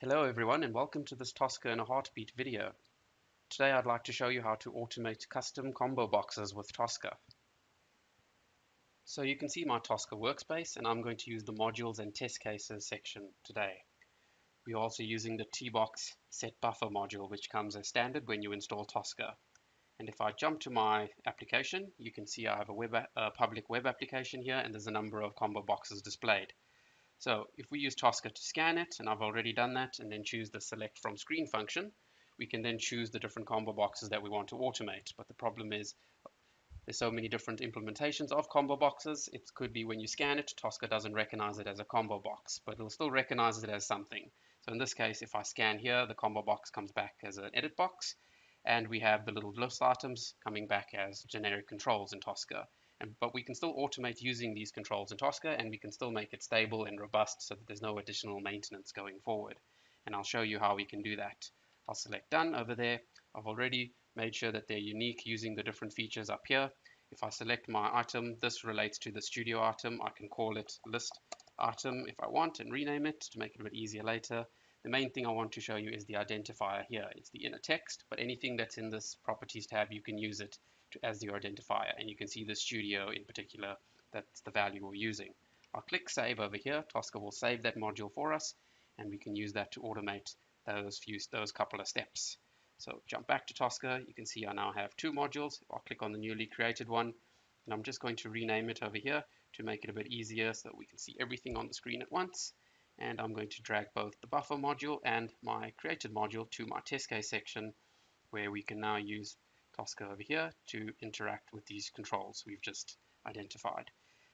Hello everyone and welcome to this Tosca in a Heartbeat video. Today I'd like to show you how to automate custom combo boxes with Tosca. So you can see my Tosca workspace and I'm going to use the modules and test cases section today. We're also using the tbox set buffer module which comes as standard when you install Tosca. And if I jump to my application, you can see I have a public web application here and there's a number of combo boxes displayed. So if we use Tosca to scan it, and I've already done that, and then choose the select from screen function, we can then choose the different combo boxes that we want to automate. But the problem is there's so many different implementations of combo boxes. It could be when you scan it, Tosca doesn't recognize it as a combo box, but it'll still recognize it as something. So in this case, if I scan here, the combo box comes back as an edit box, and we have the little list items coming back as generic controls in Tosca. But we can still automate using these controls in Tosca, and we can still make it stable and robust so that there's no additional maintenance going forward. And I'll show you how we can do that. I'll select Done over there. I've already made sure that they're unique using the different features up here. If I select my item, this relates to the studio item. I can call it list item if I want and rename it to make it a bit easier later. The main thing I want to show you is the identifier here. It's the inner text, but anything that's in this properties tab, you can use it as your identifier. And you can see the studio in particular, that's the value we're using. I'll click save over here. Tosca will save that module for us, and we can use that to automate those couple of steps. So jump back to Tosca. You can see I now have two modules. I'll click on the newly created one, and I'm just going to rename it over here to make it a bit easier so that we can see everything on the screen at once. And I'm going to drag both the buffer module and my created module to my test case section, where we can now use Tosca over here to interact with these controls we've just identified.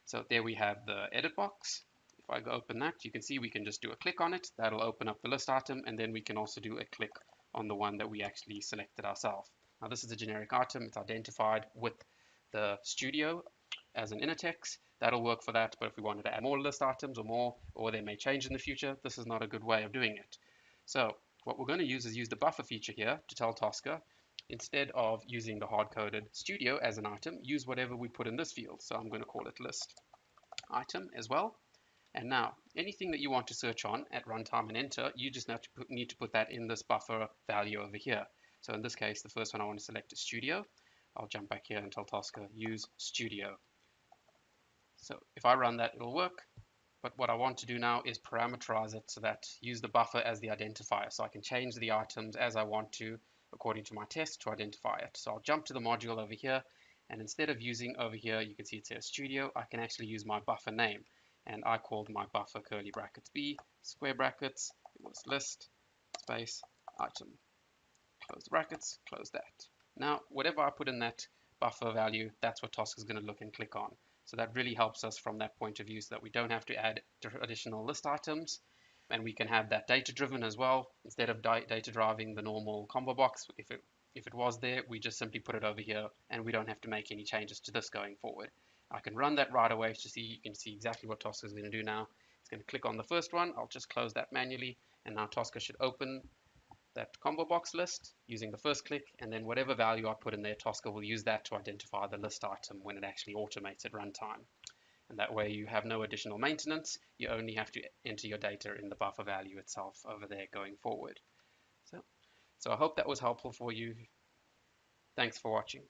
So there we have the edit box. If I go open that, you can see we can just do a click on it. That'll open up the list item, and then we can also do a click on the one that we actually selected ourselves. Now this is a generic item. It's identified with the studio as an inner text. That'll work for that, but if we wanted to add more list items or they may change in the future, this is not a good way of doing it. So what we're going to use is use the buffer feature here to tell Tosca, instead of using the hard-coded studio as an item, use whatever we put in this field. So I'm going to call it list item as well. And now anything that you want to search on at runtime and enter, you just need to put that in this buffer value over here. So in this case, the first one I want to select is studio. I'll jump back here and tell Tosca use studio. So if I run that, it'll work. But what I want to do now is parameterize it so that use the buffer as the identifier. So I can change the items as I want to according to my test to identify it. So I'll jump to the module over here, and instead of using over here, you can see it says studio, I can actually use my buffer name. And I called my buffer curly brackets B, square brackets, it was list, space, item. Close the brackets, close that. Now, whatever I put in that buffer value, that's what Tosca is going to look and click on. So that really helps us from that point of view so that we don't have to add additional list items, and we can have that data driven as well. Instead of data driving the normal combo box, if it was there, we just simply put it over here and we don't have to make any changes to this going forward. I can run that right away to see, you can see exactly what Tosca is going to do now. It's going to click on the first one. I'll just close that manually, and now Tosca should open that combo box list using the first click, and then whatever value I put in there, Tosca will use that to identify the list item when it actually automates at runtime. And that way you have no additional maintenance. You only have to enter your data in the buffer value itself over there going forward. So I hope that was helpful for you. Thanks for watching.